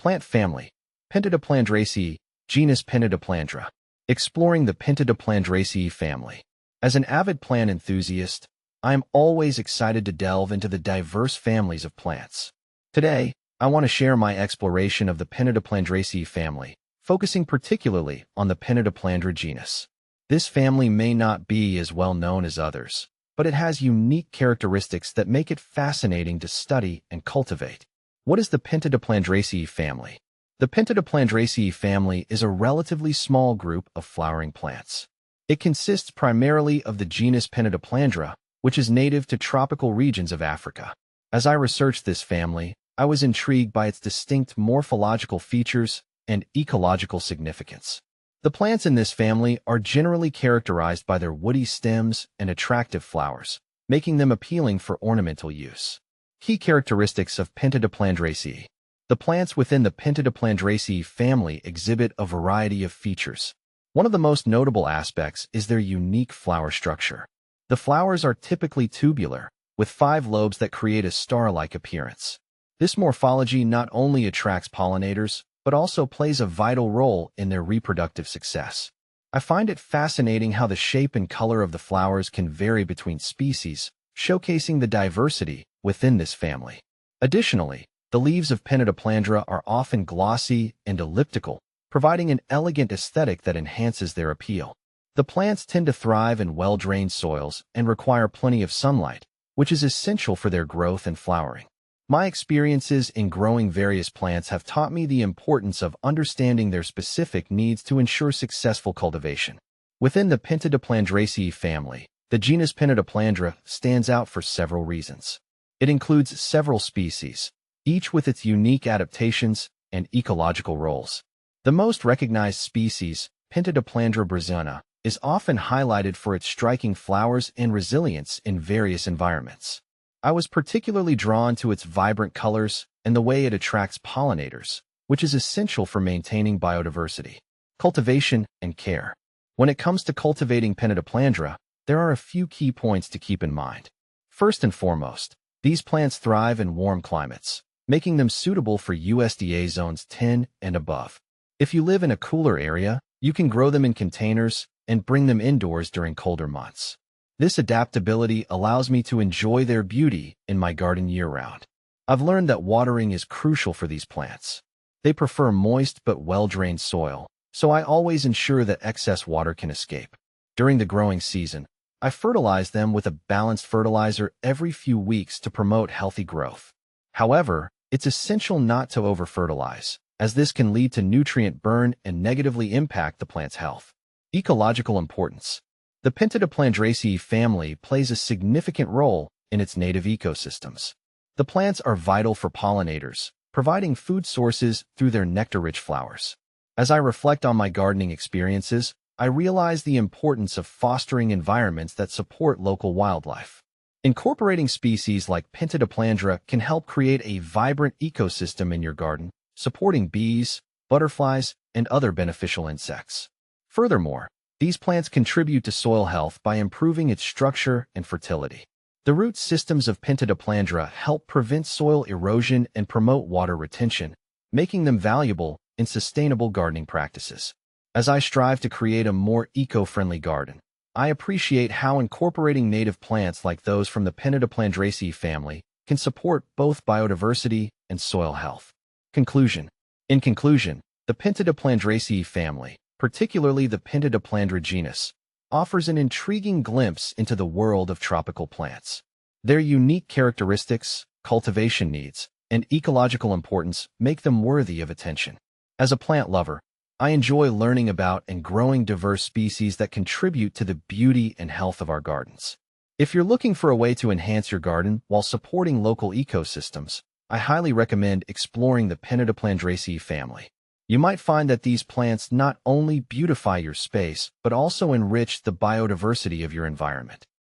Plant family, Pentadiplandraceae, genus Pentadiplandra. Exploring the Pentadiplandraceae family. As an avid plant enthusiast, I am always excited to delve into the diverse families of plants. Today, I want to share my exploration of the Pentadiplandraceae family, focusing particularly on the Pentadiplandra genus. This family may not be as well known as others, but it has unique characteristics that make it fascinating to study and cultivate. What is the Pentadiplandraceae family? The Pentadiplandraceae family is a relatively small group of flowering plants. It consists primarily of the genus Pentadiplandra, which is native to tropical regions of Africa. As I researched this family, I was intrigued by its distinct morphological features and ecological significance. The plants in this family are generally characterized by their woody stems and attractive flowers, making them appealing for ornamental use. Key characteristics of Pentadiplandraceae. The plants within the Pentadiplandraceae family exhibit a variety of features. One of the most notable aspects is their unique flower structure. The flowers are typically tubular, with 5 lobes that create a star-like appearance. This morphology not only attracts pollinators, but also plays a vital role in their reproductive success. I find it fascinating how the shape and color of the flowers can vary between species, showcasing the diversity within this family. Additionally, the leaves of Pentadiplandra are often glossy and elliptical, providing an elegant aesthetic that enhances their appeal. The plants tend to thrive in well-drained soils and require plenty of sunlight, which is essential for their growth and flowering. My experiences in growing various plants have taught me the importance of understanding their specific needs to ensure successful cultivation. Within the Pentadiplandraceae family, the genus Pentadiplandra stands out for several reasons. It includes several species, each with its unique adaptations and ecological roles. The most recognized species, Pentadiplandra brezana, is often highlighted for its striking flowers and resilience in various environments. I was particularly drawn to its vibrant colors and the way it attracts pollinators, which is essential for maintaining biodiversity. Cultivation and care. When it comes to cultivating Pentadiplandra, there are a few key points to keep in mind. First and foremost, these plants thrive in warm climates, making them suitable for USDA zones 10 and above. If you live in a cooler area, you can grow them in containers and bring them indoors during colder months. This adaptability allows me to enjoy their beauty in my garden year-round. I've learned that watering is crucial for these plants. They prefer moist but well-drained soil, so I always ensure that excess water can escape. During the growing season, I fertilize them with a balanced fertilizer every few weeks to promote healthy growth. However, it's essential not to over-fertilize, as this can lead to nutrient burn and negatively impact the plant's health. Ecological importance. The Pentadiplandraceae family plays a significant role in its native ecosystems. The plants are vital for pollinators, providing food sources through their nectar-rich flowers. As I reflect on my gardening experiences, I realize the importance of fostering environments that support local wildlife. Incorporating species like Pentadiplandra can help create a vibrant ecosystem in your garden, supporting bees, butterflies, and other beneficial insects. Furthermore, these plants contribute to soil health by improving its structure and fertility. The root systems of Pentadiplandra help prevent soil erosion and promote water retention, making them valuable in sustainable gardening practices. As I strive to create a more eco-friendly garden, I appreciate how incorporating native plants like those from the Pentadiplandraceae family can support both biodiversity and soil health. Conclusion. In conclusion, the Pentadiplandraceae family, particularly the Pentadiplandra genus, offers an intriguing glimpse into the world of tropical plants. Their unique characteristics, cultivation needs, and ecological importance make them worthy of attention. As a plant lover, I enjoy learning about and growing diverse species that contribute to the beauty and health of our gardens. If you're looking for a way to enhance your garden while supporting local ecosystems, I highly recommend exploring the Pentadiplandraceae family. You might find that these plants not only beautify your space, but also enrich the biodiversity of your environment.